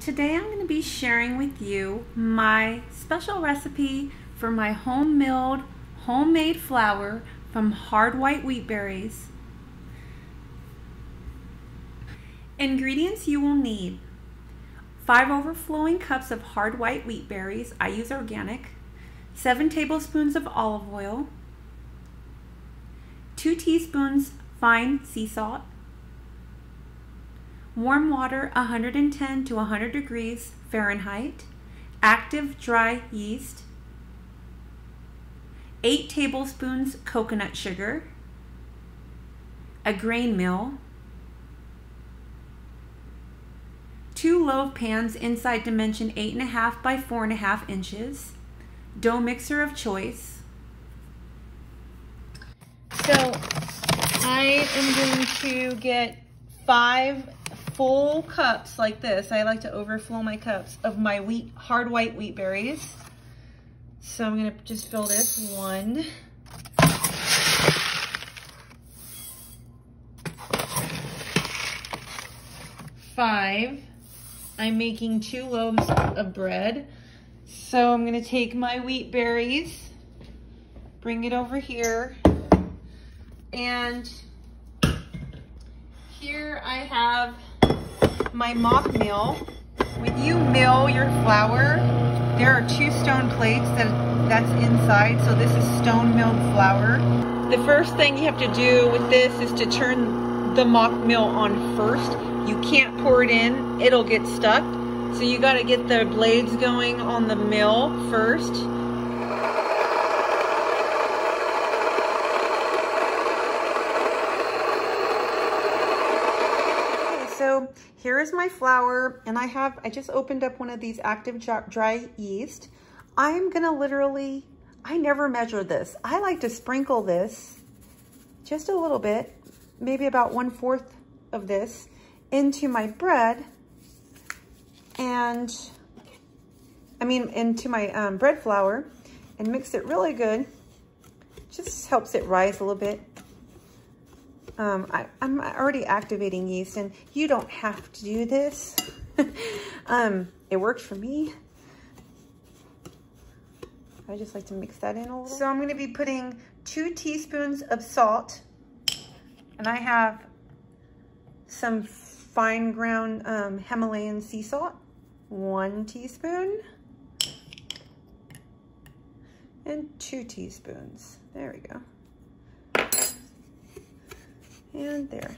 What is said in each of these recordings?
Today I'm going to be sharing with you my special recipe for my home-milled, homemade flour from hard white wheat berries. Ingredients you will need: 5 overflowing cups of hard white wheat berries, I use organic, 7 tablespoons of olive oil, 2 teaspoons fine sea salt, warm water 110 to 100 degrees Fahrenheit, active dry yeast, 8 tablespoons coconut sugar, a grain mill, 2 loaf pans inside dimension 8.5 by 4.5 inches, dough mixer of choice. So I am going to get 5 full cups like this. I like to overflow my cups of my hard white wheat berries. So I'm gonna just fill this 1, 5. I'm making 2 loaves of bread. So I'm gonna take my wheat berries, bring it over here, and here I have my Mockmill. When you mill your flour, there are 2 stone plates that's inside, so this is stone milled flour. The first thing you have to do with this is to turn the Mockmill on first. You can't pour it in, it'll get stuck. So you gotta get the blades going on the mill first. So here is my flour, and I just opened up one of these active dry yeast. I'm gonna literally, I never measure this. I like to sprinkle this just a little bit, maybe about 1/4 of this, into my bread, and into my bread flour, and mix it really good. Just helps it rise a little bit. I'm already activating yeast, and you don't have to do this. It worked for me. I just like to mix that in a little. So I'm going to be putting 2 teaspoons of salt, and I have some fine ground Himalayan sea salt, 1 teaspoon, and 2 teaspoons. There we go. And there.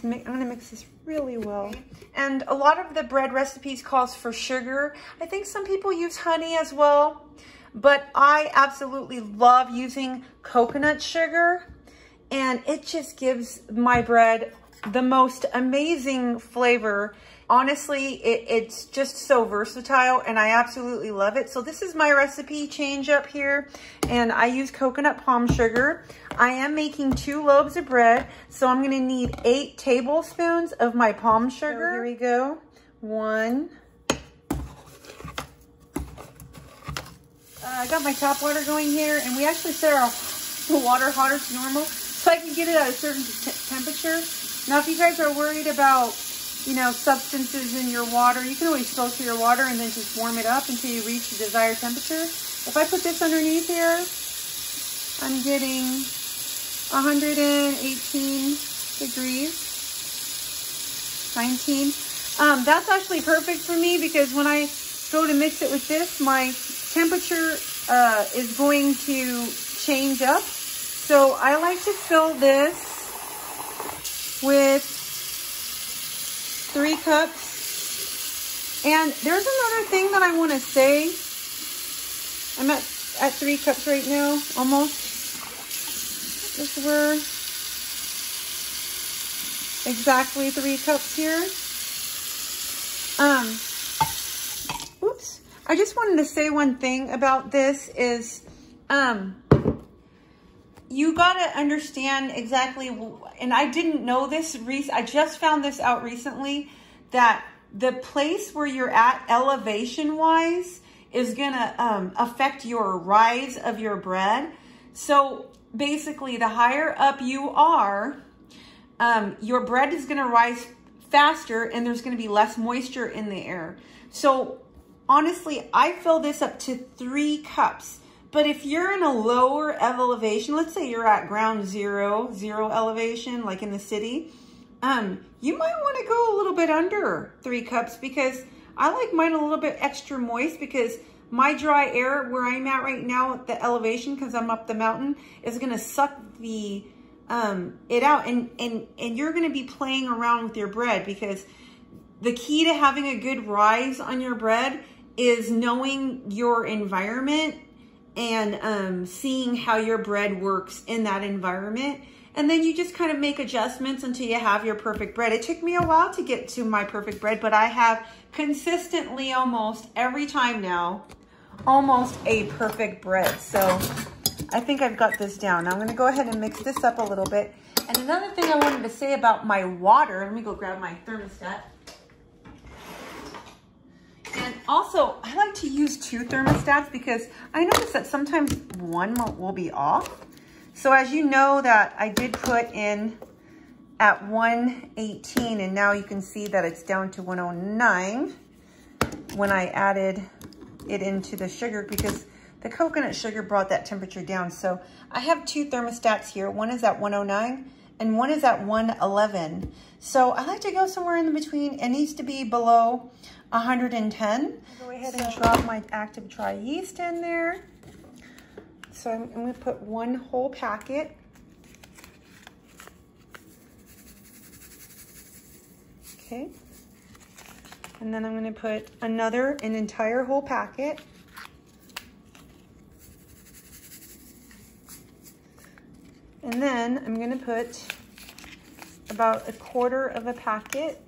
I'm gonna mix this really well. And a lot of the bread recipes calls for sugar. I think some people use honey as well, but I absolutely love using coconut sugar, and it just gives my bread the most amazing flavor. Honestly, it's just so versatile, and I absolutely love it. So this is my recipe change up here, and I use coconut palm sugar. I am making 2 loaves of bread, so I'm gonna need 8 tablespoons of my palm sugar. So here we go. 1. I got my tap water going here, and we actually set our water hotter to normal so I can get it at a certain temperature. Now, if you guys are worried about, substances in your water, you can always filter your water and then just warm it up until you reach the desired temperature. If I put this underneath here, I'm getting 118 degrees, 19. That's actually perfect for me, because when I go to mix it with this, my temperature is going to change up. So I like to fill this with 3 cups. And there's another thing that I want to say. I'm at 3 cups right now, almost. This were exactly 3 cups here. Oops. I just wanted to say one thing about this is, you gotta understand exactly, and I didn't know this, I just found this out recently, that the place where you're at elevation-wise is gonna affect your rise of your bread. So basically, the higher up you are, your bread is gonna rise faster and there's going to be less moisture in the air. So honestly, I fill this up to 3 cups. But if you're in a lower elevation, let's say you're at ground zero elevation, like in the city, you might want to go a little bit under 3 cups, because I like mine a little bit extra moist, because my dry air where I'm at right now, the elevation, because I'm up the mountain, is going to suck the it out, and you're going to be playing around with your bread, because the key to having a good rise on your bread is knowing your environment and seeing how your bread works in that environment. And then you just kind of make adjustments until you have your perfect bread. It took me a while to get to my perfect bread, but I have consistently, almost every time now, almost a perfect bread. So I think I've got this down. Now I'm gonna go ahead and mix this up a little bit. And another thing I wanted to say about my water, let me go grab my thermostat. And also, I like to use 2 thermostats, because I notice that sometimes one will be off. So as you know, that I did put in at 118, and now you can see that it's down to 109 when I added it into the sugar, because the coconut sugar brought that temperature down. So I have 2 thermostats here. One is at 109 and one is at 111. So I like to go somewhere in between. It needs to be below 110. I'll go ahead and drop my active dry yeast in there. So I'm going to put 1 whole packet. Okay. And then I'm going to put an entire whole packet. And then I'm going to put about 1/4 of a packet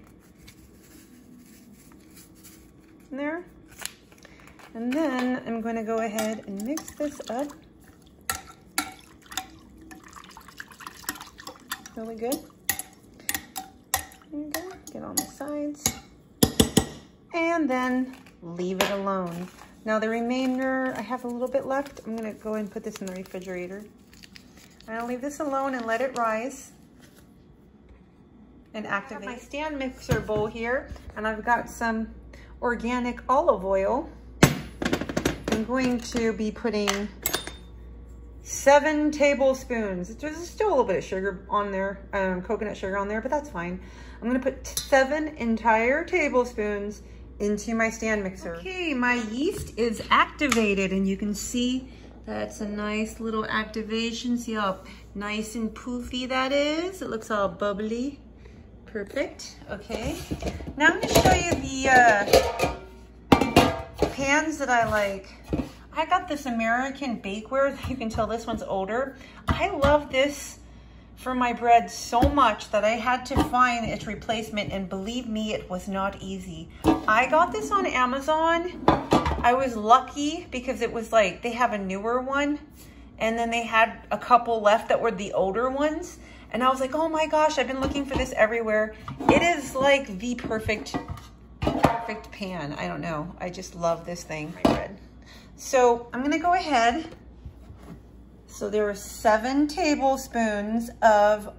in there. And then I'm going to go ahead and mix this up really good. There you go. Get on the sides. And then leave it alone. Now the remainder, I have a little bit left. I'm going to go ahead and put this in the refrigerator. I'll leave this alone and let it rise and activate. I have my stand mixer bowl here, and I've got some organic olive oil. I'm going to be putting 7 tablespoons. There's still a little bit of sugar on there, coconut sugar on there, but that's fine. I'm going to put 7 entire tablespoons into my stand mixer. Okay, my yeast is activated, and you can see that's a nice little activation. See how nice and poofy that is? It looks all bubbly. Perfect. Okay. Now I'm going to show you the pans that I like. I got this American bakeware. You can tell this one's older. I love this for my bread so much that I had to find its replacement, and believe me, it was not easy. I got this on Amazon. I was lucky because it was like, they have a newer one, and then they had a couple left that were the older ones. And I was like, oh my gosh, I've been looking for this everywhere. It is like the perfect pan. I don't know. I just love this thing. My bread. So I'm gonna go ahead. So there were 7 tablespoons of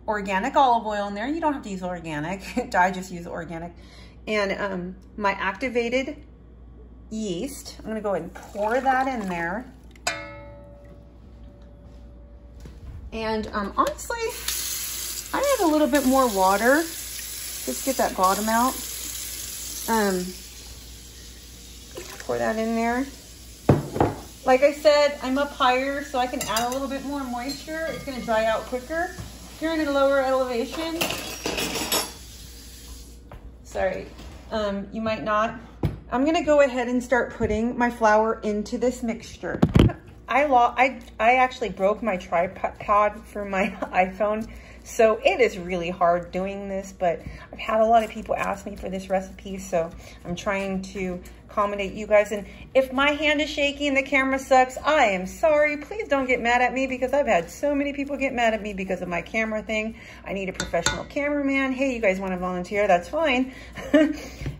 organic olive oil in there. You don't have to use organic. I just use organic. And my activated yeast. I'm gonna go ahead and pour that in there. And honestly, I add a little bit more water. Just get that bottom out. Pour that in there. Like I said, I'm up higher, so I can add a little bit more moisture. It's gonna dry out quicker. If you're in a lower elevation, sorry, you might not. I'm gonna go ahead and start putting my flour into this mixture. I actually broke my tripod for my iPhone, so it is really hard doing this, but I've had a lot of people ask me for this recipe, so I'm trying to accommodate you guys. And if my hand is shaky and the camera sucks, I am sorry. Please don't get mad at me, because I've had so many people get mad at me because of my camera thing. I need a professional cameraman. Hey, you guys want to volunteer? That's fine.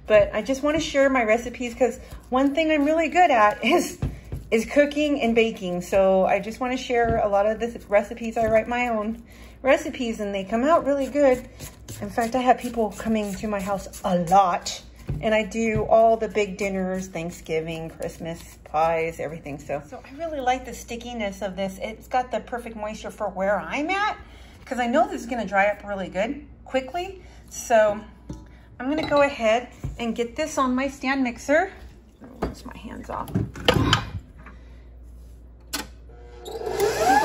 But I just want to share my recipes, because one thing I'm really good at is cooking and baking. So I just want to share a lot of the recipes. I write my own recipes and they come out really good. In fact, I have people coming to my house a lot, and I do all the big dinners, Thanksgiving, Christmas, pies, everything. So I really like the stickiness of this. It's got the perfect moisture for where I'm at, because I know this is gonna dry up really good, quickly. So I'm gonna go ahead and get this on my stand mixer. Rinse my hands off. Go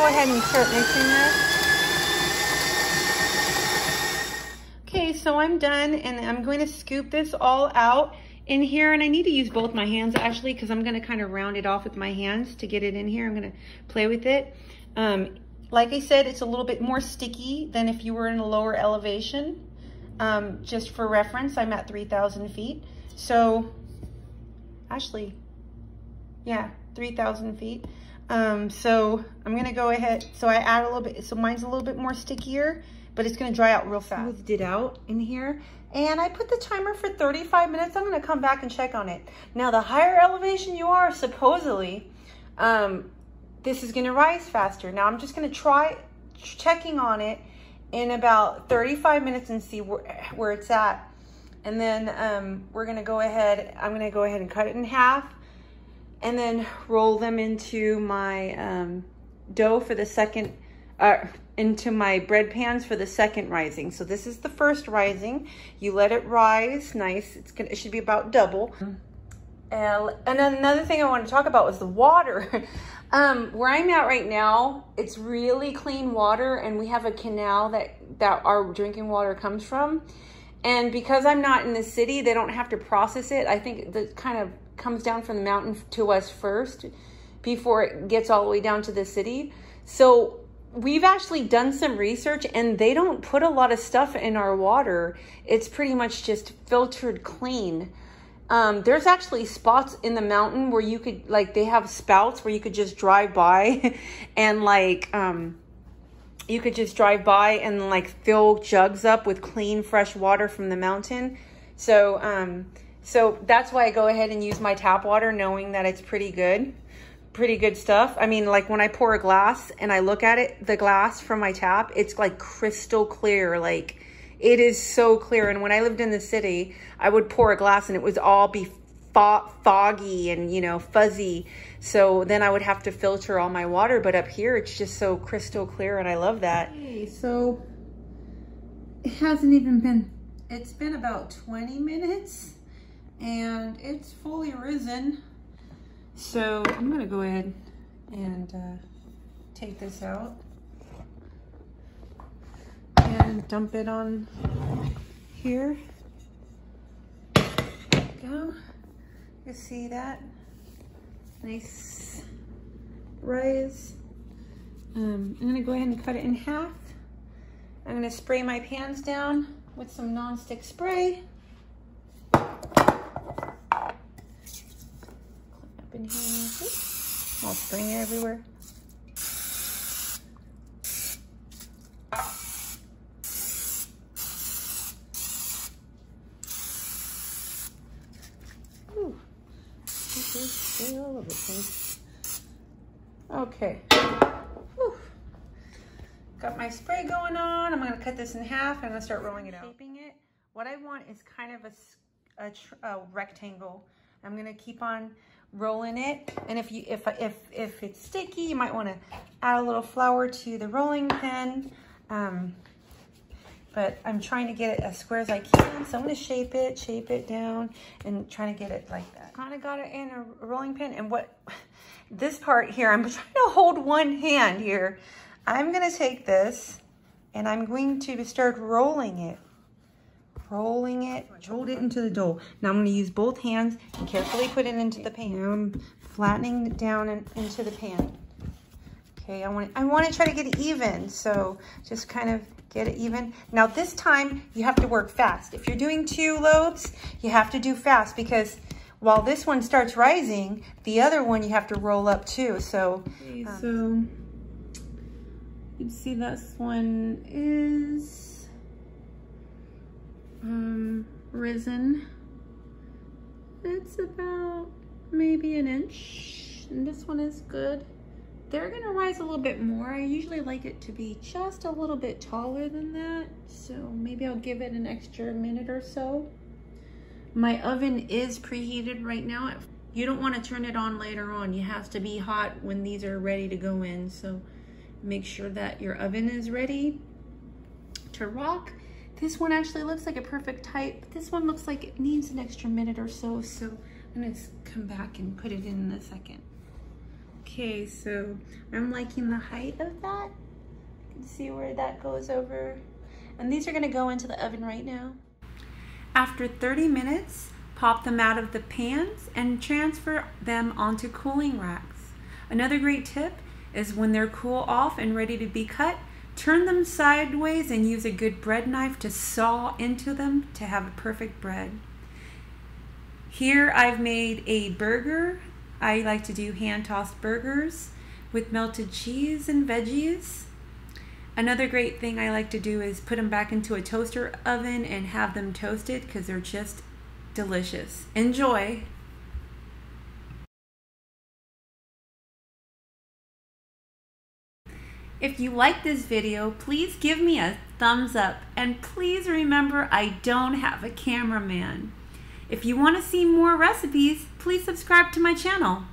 ahead and start mixing this. Okay, so I'm done, and I'm going to scoop this all out in here, and I need to use both my hands actually, because I'm going to kind of round it off with my hands to get it in here. I'm going to play with it. Like I said, it's a little bit more sticky than if you were in a lower elevation. Just for reference, I'm at 3,000 feet. So, actually, yeah, 3,000 feet. So I'm going to go ahead. So I add a little bit, so mine's a little bit more stickier, but it's going to dry out real fast. Smoothed it out in here. And I put the timer for 35 minutes. I'm going to come back and check on it. Now, the higher elevation you are, supposedly, this is going to rise faster. Now, I'm just going to try checking on it in about 35 minutes and see where it's at. And then we're going to go ahead, I'm going to go ahead and cut it in half and then roll them into my dough for the second, into my bread pans for the second rising. So this is the first rising. You let it rise nice. It should be about double. And another thing I want to talk about was the water. Where I'm at right now, it's really clean water, and we have a canal that our drinking water comes from. And because I'm not in the city, they don't have to process it. I think that kind of comes down from the mountain to us first before it gets all the way down to the city. So we've actually done some research, and they don't put a lot of stuff in our water. It's pretty much just filtered clean. There's actually spots in the mountain where you could, like, they have spouts where you could just drive by and like, you could just drive by and like fill jugs up with clean, fresh water from the mountain. So, so that's why I go ahead and use my tap water, knowing that it's pretty good stuff. I mean, like when I pour a glass and I look at it, the glass from my tap, it's like crystal clear. Like, it is so clear. And when I lived in the city, I would pour a glass and it would all be foggy and, you know, fuzzy. So then I would have to filter all my water. But up here, it's just so crystal clear, and I love that. Okay, so it hasn't even been, it's been about 20 minutes and it's fully risen. So I'm gonna go ahead and take this out and dump it on here. There we go. You see that? Nice rise. I'm gonna go ahead and cut it in half. I'm gonna spray my pans down with some non-stick spray. In here. I'll spring it everywhere. Ooh, this is still all over the place. Okay. Whew. Got my spray going on. I'm going to cut this in half and I'm going to start rolling it out. Shaping it. What I want is kind of a rectangle. I'm going to keep on rolling it, and if it's sticky, you might want to add a little flour to the rolling pin, but I'm trying to get it as square as I can, so I'm going to shape it down and trying to get it like that. Kind of got it in a rolling pin, and what this part here, I'm trying to hold one hand here. I'm going to take this and I'm going to start rolling it, hold it into the dough. Now I'm going to use both hands and carefully put it into the pan. Now I'm flattening it down into the pan. Okay, I want to try to get it even, so just kind of get it even. Now this time you have to work fast. If you're doing 2 loaves, you have to do fast, because while this one starts rising, the other one you have to roll up too. So, so you can see this one is risen. It's about maybe an inch, and this one is good. they're gonna rise a little bit more. I usually like it to be just a little bit taller than that. So maybe I'll give it an extra minute or so. My oven is preheated right now. You don't want to turn it on later on. You have to be hot when these are ready to go in. So make sure that your oven is ready to rock. This one actually looks like a perfect height, but this one looks like it needs an extra minute or so. So I'm gonna come back and put it in a second. Okay, so I'm liking the height of that. You can see where that goes over. And these are gonna go into the oven right now. After 30 minutes, pop them out of the pans and transfer them onto cooling racks. Another great tip is when they're cool off and ready to be cut, turn them sideways and use a good bread knife to saw into them to have a perfect bread. Here I've made a burger. I like to do hand-tossed burgers with melted cheese and veggies. Another great thing I like to do is put them back into a toaster oven and have them toasted because they're just delicious. Enjoy! If you like this video, please give me a thumbs up, and please remember I don't have a cameraman. If you want to see more recipes, please subscribe to my channel.